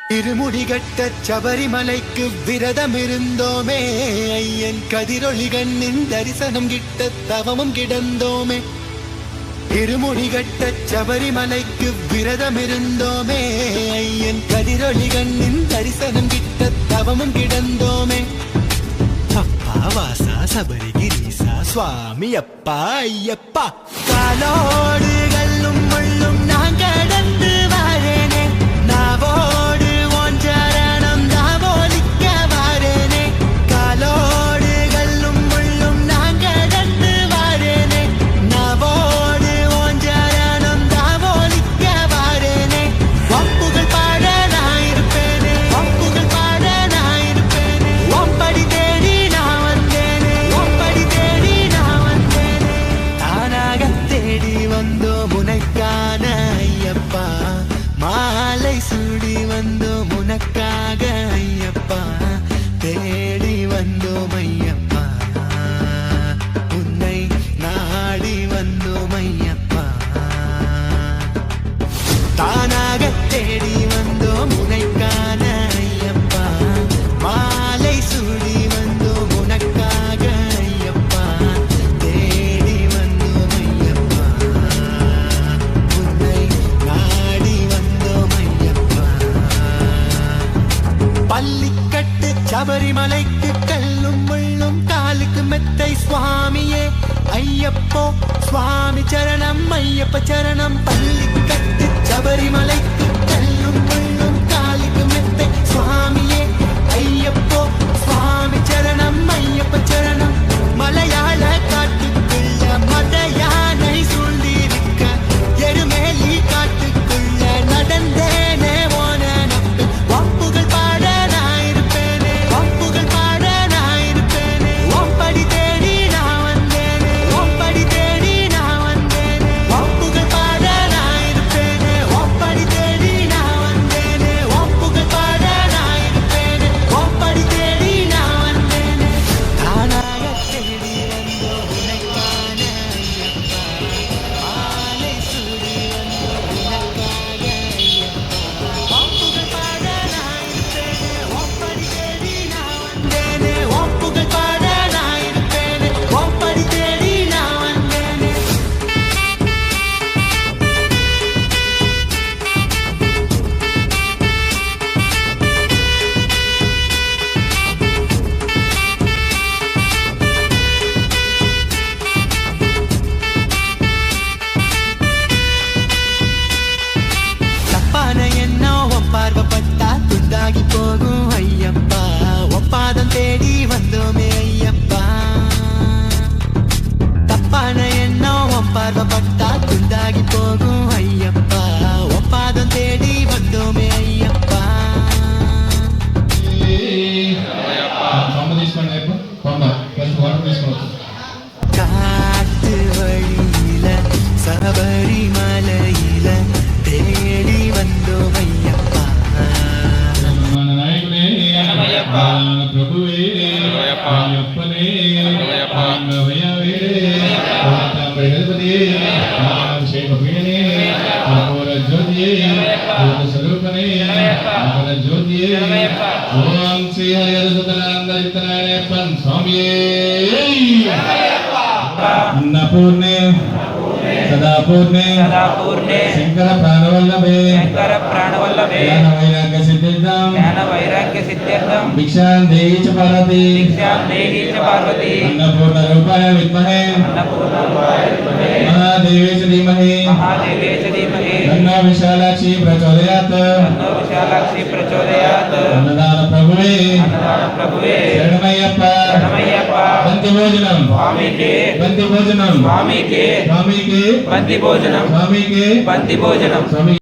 திருமுடிகட்ட சபரிமலைக்கு விரதம் இருந்தோமே, ஐயன் கதிரொளி கண்ணின் தரிசனம் கிட்ட தவமும் கிடந்தோமே. திருமுடிகட்ட சபரிமலைக்கு விரதம் இருந்தோமே, ஐயன் கதிரொளி கண்ணின் தரிசனம் கிட்ட தவமும் கிடந்தோமே. அப்பா வாசா சபரிகிரீசா சுவாமி அப்பா ஐயப்பா, காலோடு கல்லும் முள்ளும் நான் கடந்து வாரேனே, நாவோடு ஓஞ்சரணம் தாவோலிக்க வாரேனே. காலோடு கல்லும் முள்ளும் நான் கடந்து வாரேனே, நாவோடு ஓஞ்சரணம் தாவோலிக்க வாரேனே. வம்புகள் பாட நான் இருப்பேனே, வம்புகள் பாட நான் இருப்பேனே. ஒம்படி தேடி நான் வந்தேனே, ஒம்படி தேடி நான் வந்தேனே. தானாக தேடி வந்தோம் உனக்கான ஐயப்பா, மாலை சூடி வந்தோம் உனக்காக ஐயப்பா, தேடி வந்தோம் ஐயப்பா, உன்னை நாடி வந்தோம் ஐயப்பா. தானாக தேடி வந்தோம் உனக்கான ஐயப்பா, மாலை சூடி வந்தோம் உனக்காக ஐயப்பா, தேடி வந்தோம் ஐயப்பா, உன்னை நாடி வந்தோம் ஐயப்பா. பள்ளிக்கட்டு சபரிமலைக்கு கல்லும் முள்ளும் காலுக்கு மெத்தை சுவாமியே ஐயப்போ, சுவாமி சரணம் ஐயப்ப சரணம். பள்ளிக்கட்டு சபரிமலைக்கு கல்லும் முள்ளும் காலுக்கு மெத்தை சுவாமியே ஐயப்போ, சுவாமி சரணம் ஐயப்ப சரணம். மலையாள காட்டுக்குள்ள மத யானை சூழ்ந்திருக்க, எருமேலி காட்டுக்குள்ள நடந்தேனே ஓன நப்பு. வம்புகள் பாட நான் இருப்பேனே, வம்புகள் பாட நான் இருப்பேனே. ஒம்படி தேடி நான் வந்தேனே, ஒம்படி தேடி நான் வந்தேனே. வம்புகள் பாட நான் இருப்பேனே, ஒம்படி தேடி நான் வந்தேனே. வம்புகள் பாட நான் இருப்பேனே, ஒம்படி தேடி நான் வந்தேனே. தானாக தேடி வந்தோம் உனக்கான ஐயப்பா, மாலை சூடி வந்தோம் உனக்காக ஐயப்பா. வம்புகள் பாட நான் இருப்பேனே, ஒம்படி தேடி நான் வந்தேனே. வம்புகள் பாட நான் இருப்பேனே, ஒம்படி தேடி நான் வந்தேனே. தப்பான எண்ணம் ஒப்பார்வப்பட்டா துண்டாகி போகும் ஐயப்பா, ஒப்பாதம் தேடி வந்தோமே ஐயப்பா. தப்பான எண்ணம் ஒப்பார்வப்பட்டா துண்டாகி போகும் ஐயப்பா, ஒப்பாதம் தேடி வந்தோமே ஐயப்பா. காட்டு வழியில சபரிமலையில தேடி வந்தோம் ஐயப்பா. பிரபுவே ஐயப்பனே ಸ್ವರೂಪನೇ ಜ್ಯೋತಿಯೇ ಓಂ ಶ್ರೀ ಹರಿಹರಸುತನಾಂದರಿತನಾಯಪ್ಪನ್ ಸ್ವಾಮಿಯೇ. ಅನ್ನಪೂರ್ಣೆ ಸದಾ ಪೂರ್ಣೆ ಶಂಕರ ಪ್ರಾಣವಲ್ಲಭೆ ಜ್ಞಾನ ವೈರಾಗ್ಯ ಸಿದ್ಧಾಂ ಭಿಕ್ಷಾಂ ದೇಹಿ ಚ ಪಾರ್ವತಿ ಅನ್ನಪೂರ್ಣ ರೂಪಾಯ ವಿದ್ಮಹೇ ಮಹಾದೇವಿ ಚ ಧೀಮಹಿ ತನ್ನೋ ವಿಶಾಲಾಕ್ಷಿ ಪ್ರಚೋದಯಾತ್. ಅನ್ನದಾನ ಪ್ರಭುವೇ ಶರಣಮಯ್ಯಪ್ಪ. ಬಂತಿ ಭೋಜನಂ ಬಂತಿ ಭೋಜನಂ ಸ್ವಾಮಿಗೆ ಬಂತಿ ಭೋಜನಂ ಸ್ವಾಮಿಗೆ ಬಂತಿ ಭೋಜನಂ ಸ್ವಾಮಿ.